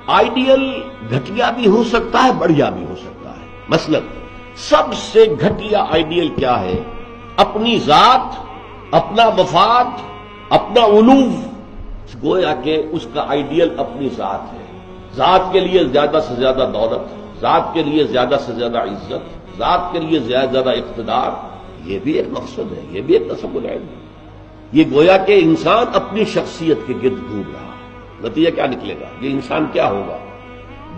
Ideal گھٹیا بھی ہو سکتا ہے، بڑھیا بھی ہو سکتا ہے۔ مثلا سب سے گھٹیا آئیڈیل کیا ہے؟ اپنی ذات، اپنا مفاد، اپنا علو، گویا کہ اس کا آئیڈیل اپنی ذات ہے۔ ذات کے لیے زیادہ سے زیادہ دولت، ذات کے لیے زیادہ سے زیادہ عزت، ذات کے لیے زیادہ اقتدار، یہ بھی ایک مقصد ہے، یہ بھی ایک تصور ہے۔ یہ گویا کہ انسان اپنی شخصیت کے گرد گھوم رہا ہے۔ نتیجہ کیا نکلے گا؟ یہ انسان کیا ہوگا؟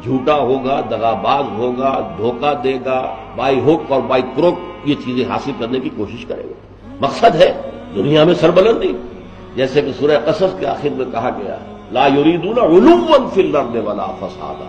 جھوٹا ہوگا، دغاباز ہوگا، دھوکہ دے گا، بائی ہک اور بائی کروک یہ چیزیں حاصل کرنے کی کوشش کرے گا۔ مقصد ہے دنیا میں سربلندی، جیسے کہ سورہ قصص کے آخر میں کہا گیا لا یریدون علوا فی الارض ولا فسادا،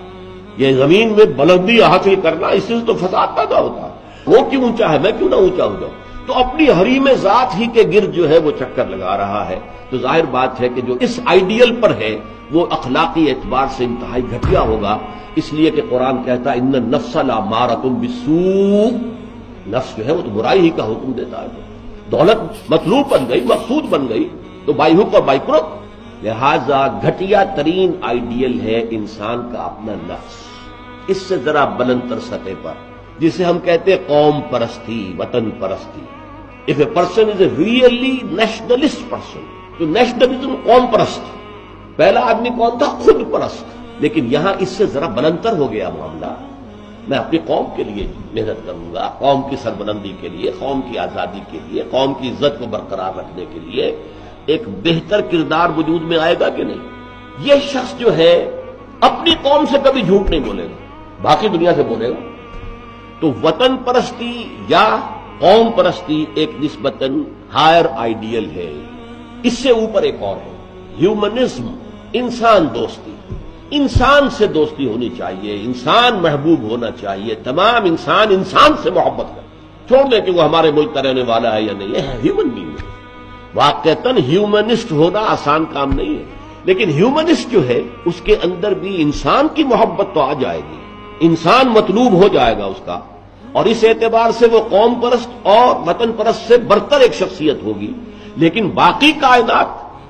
یہ زمین میں بلندی حاصل کرنا، اس سے تو فساد پیدا ہوتا ہے۔ وہ کیوں اونچا ہے، میں کیوں نہ اونچا ہو جاؤں؟ تو اپنی حریم ذات ہی کے گرد جو ہے وہ چکر لگا رہا ہے۔ تو ظاہر بات ہے کہ جو اس آئیڈیل پر ہے وہ اخلاقی اعتبار سے انتہائی گھٹیا ہوگا، اس لیے کہ قرآن کہتا ہے ان النفس لامارۃ بالسوء، نفس جو ہے وہ تو برائی ہی کا حکم دیتا ہے۔ دولت مطلوب بن گئی، مقصود بن گئی، تو بائی ہک اور بائی کروک۔ لہذا گھٹیا ترین آئیڈیل ہے انسان کا اپنا نفس، اس سے ذرا بلند تر سطح پر، جسے ہم کہتے ہیں قوم پرستی، وطن پرستی۔ If a person is a really nationalist person، تو نیشنلزم قوم پرست، پہلا آدمی کون تھا؟ خود پرست۔ لیکن یہاں اس سے ذرا بلندتر ہو گیا معاملہ، میں اپنی قوم کے لیے محنت کروں گا، قوم کی سربلندی کے لیے، قوم کی آزادی کے لیے، قوم کی عزت کو برقرار رکھنے کے لیے ایک بہتر کردار وجود میں آئے گا کہ نہیں؟ یہ شخص جو ہے اپنی قوم سے کبھی جھوٹ نہیں بولے گا، باقی دنیا سے بولے گا۔ تو وطن پرستی یا قوم پرستی ایک نسبتاً ہائر آئیڈیل ہے۔ اس سے اوپر ایک اور ہے ہیومنزم، انسان دوستی۔ انسان سے دوستی ہونی چاہیے، انسان محبوب ہونا چاہیے، تمام انسان انسان سے محبت کریں، چھوڑ دیں کہ وہ ہمارے ملک کا رہنے والا ہے یا نہیں ہے، ہیومن بینگ ہے۔ واقعتاً ہیومنسٹ ہونا آسان کام نہیں ہے، لیکن ہیومنسٹ جو ہے اس کے اندر بھی انسان کی محبت تو آ جائے گی، انسان مطلوب ہو جائے گا اس کا، اور اس اعتبار سے وہ قوم پرست اور وطن پرست سے برتر ایک شخصیت ہوگی۔ لیکن باقی کائنات،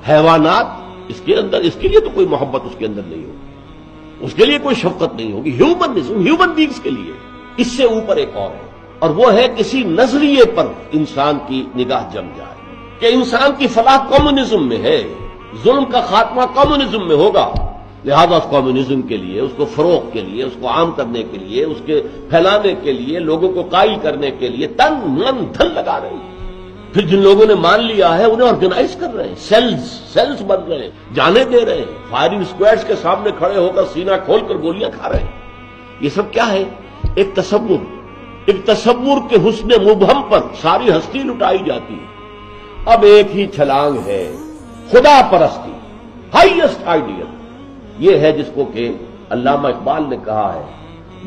حیوانات، اس کے اندر اس کے لیے تو کوئی محبت اس کے اندر نہیں ہوگی، اس کے لیے کوئی شفقت نہیں ہوگی۔ ہیومنزم ہیومن بینگز کے لیے اس سے اوپر ایک اور ہے، اور وہ ہے کسی نظریے پر انسان کی نگاہ جم جائے کہ انسان کی فلاح کمیونزم میں ہے، ظلم کا خاتمہ کمیونزم میں ہوگا، لہذا اس کمیونزم کے لیے، اس کو فروغ کے لیے، اس کو عام کرنے کے لیے، اس کے پھیلانے کے لیے، لوگوں کو قائل کرنے کے لیے تن من دھن لگا رہے ہیں۔ پھر جن لوگوں نے مان لیا ہے انہیں آرگنائز کر رہے ہیں، سیلز بن رہے ہیں، جانے دے رہے ہیں، فائرنگ اسکواڈز کے سامنے کھڑے ہو کر سینہ کھول کر گولیاں کھا رہے ہیں۔ یہ سب کیا ہے؟ ایک تصور کے حسن مبہم پر ساری ہستی لٹائی جاتی ہے۔ اب ایک ہی چھلانگ ہے خدا پرستی، ہائیسٹ آئیڈیل۔ یہ ہے جس کو کہ علامہ اقبال نے کہا ہے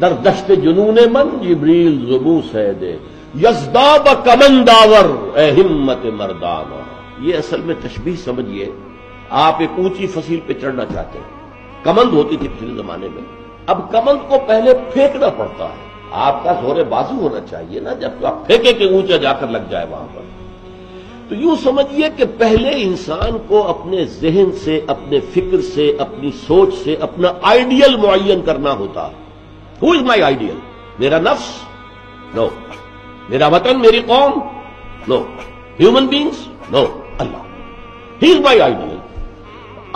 در دشت جنون من جبریل زبوں سے دے یزداب کمنداور اے ہمت مردانہ۔ یہ اصل میں تشبیہ سمجھیے، آپ ایک اونچی فصیل پہ چڑھنا چاہتے ہیں، کمند ہوتی تھی پچھلے زمانے میں، اب کمند کو پہلے پھینکنا پڑتا ہے، آپ کا زور بازو ہونا چاہیے نا، جب آپ پھینکے کہ اونچا جا کر لگ جائے وہاں پر۔ تو یوں سمجھیے کہ پہلے انسان کو اپنے ذہن سے، اپنے فکر سے، اپنی سوچ سے اپنا آئیڈیل معین کرنا ہوتا ہے۔ Who is my ideal? میرا نفس؟ نو۔ میرا وطن، میری قوم؟ No. Human beings? No. Allah, he is my ideal.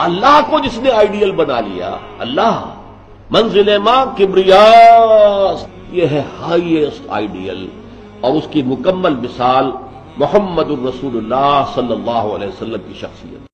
Allah کو جس نے آئیڈیل بنا لیا، اللہ منزل ماں کبریاء، یہ ہے ہائیسٹ آئیڈیل، اور اس کی مکمل مثال محمد الرسول اللہ صلی اللہ علیہ وسلم کی شخصیت۔